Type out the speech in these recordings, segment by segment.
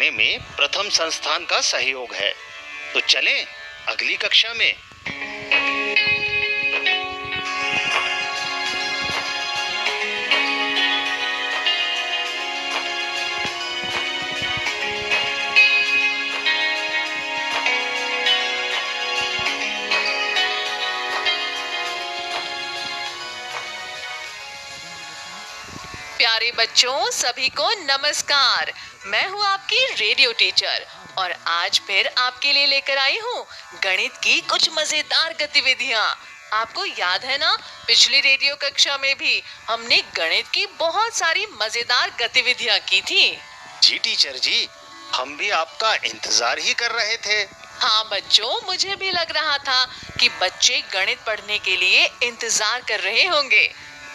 करने में प्रथम संस्थान का सहयोग है। तो चलें अगली कक्षा में। प्यारे बच्चों, सभी को नमस्कार। मैं हूँ आपकी रेडियो टीचर और आज फिर आपके लिए लेकर आई हूँ गणित की कुछ मजेदार गतिविधियाँ। आपको याद है ना, पिछली रेडियो कक्षा में भी हमने गणित की बहुत सारी मजेदार गतिविधियाँ की थी। जी टीचर जी, हम भी आपका इंतजार ही कर रहे थे। हाँ बच्चों, मुझे भी लग रहा था कि बच्चे गणित पढ़ने के लिए इंतजार कर रहे होंगे।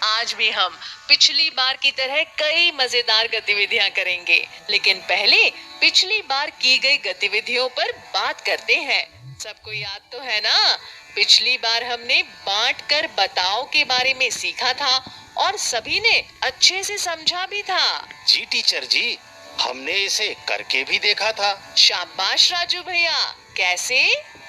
आज भी हम पिछली बार की तरह कई मजेदार गतिविधियां करेंगे, लेकिन पहले पिछली बार की गई गतिविधियों पर बात करते हैं। सबको याद तो है ना, पिछली बार हमने बांट कर बताओ के बारे में सीखा था और सभी ने अच्छे से समझा भी था। जी टीचर जी, हमने इसे करके भी देखा था। शाबाश राजू भैया, कैसे?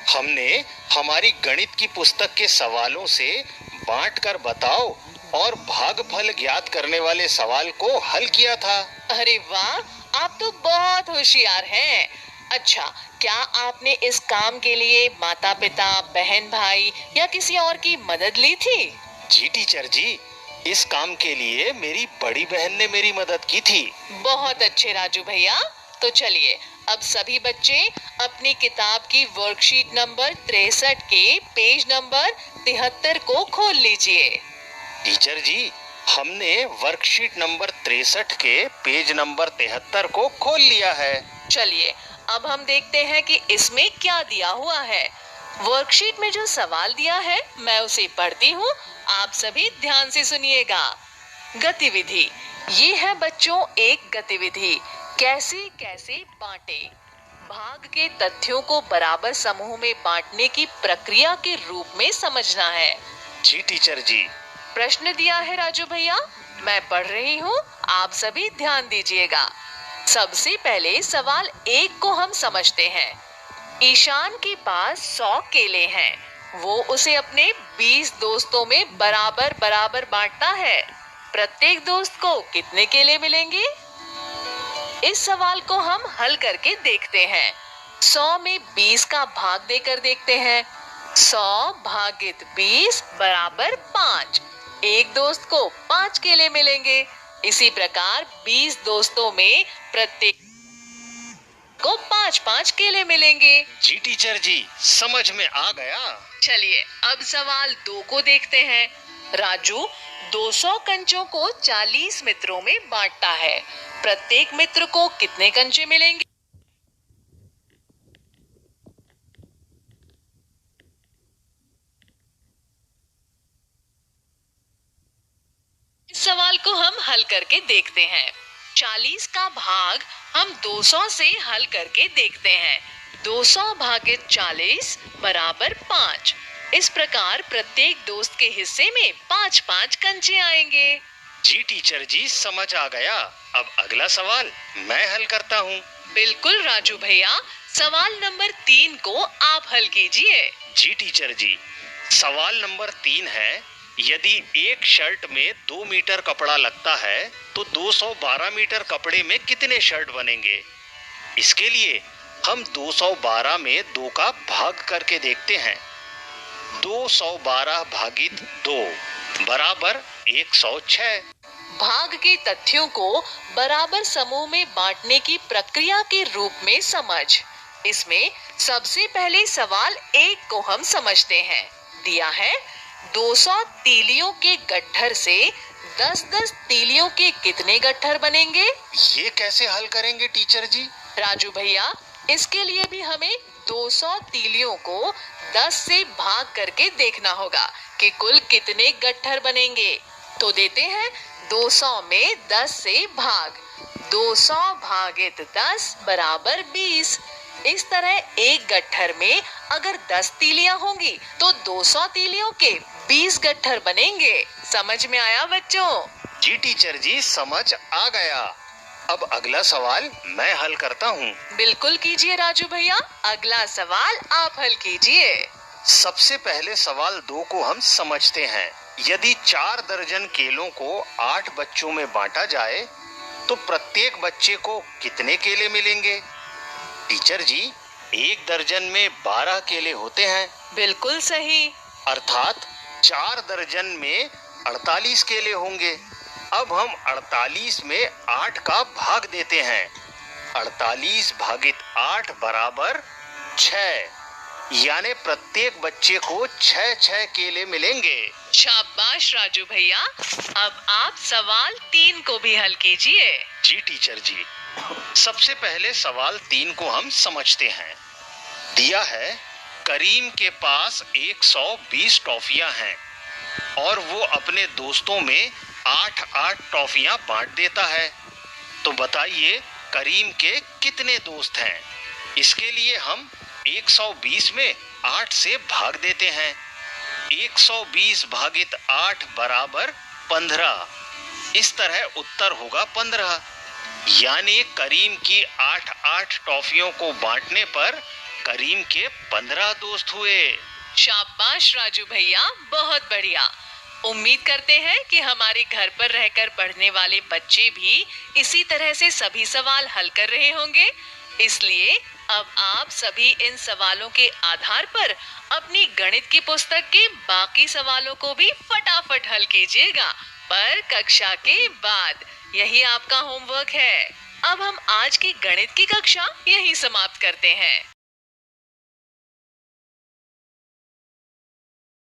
हमने हमारी गणित की पुस्तक के सवालों से बांट कर बताओ और भागफल ज्ञात करने वाले सवाल को हल किया था। अरे वाह, आप तो बहुत होशियार हैं। अच्छा, क्या आपने इस काम के लिए माता पिता, बहन भाई या किसी और की मदद ली थी? जी टीचर जी, इस काम के लिए मेरी बड़ी बहन ने मेरी मदद की थी। बहुत अच्छे राजू भैया। तो चलिए अब सभी बच्चे अपनी किताब की वर्कशीट नंबर 63 के पेज नंबर 73 को खोल लीजिए। टीचर जी, हमने वर्कशीट नंबर 63 के पेज नंबर 73 को खोल लिया है। चलिए अब हम देखते हैं कि इसमें क्या दिया हुआ है। वर्कशीट में जो सवाल दिया है मैं उसे पढ़ती हूँ, आप सभी ध्यान से सुनिएगा। गतिविधि, ये है बच्चों एक गतिविधि। कैसे कैसे बांटे। भाग के तथ्यों को बराबर समूह में बांटने की प्रक्रिया के रूप में समझना है। जी टीचर जी। प्रश्न दिया है राजू भैया, मैं पढ़ रही हूँ, आप सभी ध्यान दीजिएगा। सबसे पहले सवाल 1 को हम समझते हैं। ईशान के पास 100 केले हैं, वो उसे अपने 20 दोस्तों में बराबर बराबर बांटता है। प्रत्येक दोस्त को कितने केले मिलेंगे? इस सवाल को हम हल करके देखते हैं। 100 में 20 का भाग देकर देखते हैं। 100 भागित 20 बराबर 5। एक दोस्त को 5 केले मिलेंगे। इसी प्रकार 20 दोस्तों में प्रत्येक को 5-5 केले मिलेंगे। जी टीचर जी, समझ में आ गया। चलिए अब सवाल 2 को देखते हैं। राजू 200 कंचों को 40 मित्रों में बांटता है। प्रत्येक मित्र को कितने कंचे मिलेंगे? इस सवाल को हम हल करके देखते हैं। 40 का भाग हम 200 से हल करके देखते हैं। 200 भागित 40 बराबर 5। इस प्रकार प्रत्येक दोस्त के हिस्से में 5-5 कंचे आएंगे। जी टीचर जी, समझ आ गया। अब अगला सवाल मैं हल करता हूँ। बिल्कुल राजू भैया, सवाल नंबर 3 को आप हल कीजिए। जी टीचर जी, सवाल नंबर 3 है, यदि एक शर्ट में 2 मीटर कपड़ा लगता है तो 212 मीटर कपड़े में कितने शर्ट बनेंगे? इसके लिए हम 212 में 2 का भाग करके देखते हैं। 212 भागित 2 बराबर 106। भाग के तथ्यों को बराबर समूह में बांटने की प्रक्रिया के रूप में समझ। इसमें सबसे पहले सवाल 1 को हम समझते हैं। दिया है 200 तीलियों के गट्ठर से 10-10 तीलियों के कितने गट्ठर बनेंगे? ये कैसे हल करेंगे टीचर जी? राजू भैया, इसके लिए भी हमें 200 तीलियों को 10 से भाग करके देखना होगा कि कुल कितने गट्ठर बनेंगे। तो देते हैं 200 में 10 से भाग। 200 भागित 10 बराबर 20। इस तरह एक गट्ठर में अगर 10 तीलियां होंगी तो 200 तीलियों के 20 गट्ठर बनेंगे। समझ में आया बच्चों? जी टीचर जी, समझ आ गया। अब अगला सवाल मैं हल करता हूँ। बिल्कुल कीजिए राजू भैया, अगला सवाल आप हल कीजिए। सबसे पहले सवाल 2 को हम समझते हैं। यदि 4 दर्जन केलों को 8 बच्चों में बांटा जाए तो प्रत्येक बच्चे को कितने केले मिलेंगे? टीचर जी, 1 दर्जन में 12 केले होते हैं। बिल्कुल सही। अर्थात 4 दर्जन में 48 केले होंगे। अब हम 48 में 8 का भाग देते हैं। 48 भागित 8 बराबर 6, यानी प्रत्येक बच्चे को 6 केले मिलेंगे। शाबाश राजू भैया, अब आप सवाल 3 को भी हल कीजिए। जी टीचर जी, सबसे पहले सवाल 3 को हम समझते हैं। दिया है करीम के पास 120 टॉफियां हैं और वो अपने दोस्तों में 8-8 टॉफियां बांट देता है। तो बताइए करीम के कितने दोस्त हैं? इसके लिए हम 120 में 8 से भाग देते हैं। 120 भागित 8 बराबर 15। इस तरह उत्तर होगा 15। यानी करीम की 8-8 टॉफियों को बांटने पर करीम के 15 दोस्त हुए। शाबाश राजू भैया, बहुत बढ़िया। उम्मीद करते हैं कि हमारे घर पर रहकर पढ़ने वाले बच्चे भी इसी तरह से सभी सवाल हल कर रहे होंगे। इसलिए अब आप सभी इन सवालों के आधार पर अपनी गणित की पुस्तक के बाकी सवालों को भी फटाफट हल कीजिएगा, पर कक्षा के बाद। यही आपका होमवर्क है। अब हम आज की गणित की कक्षा यहीं समाप्त करते हैं।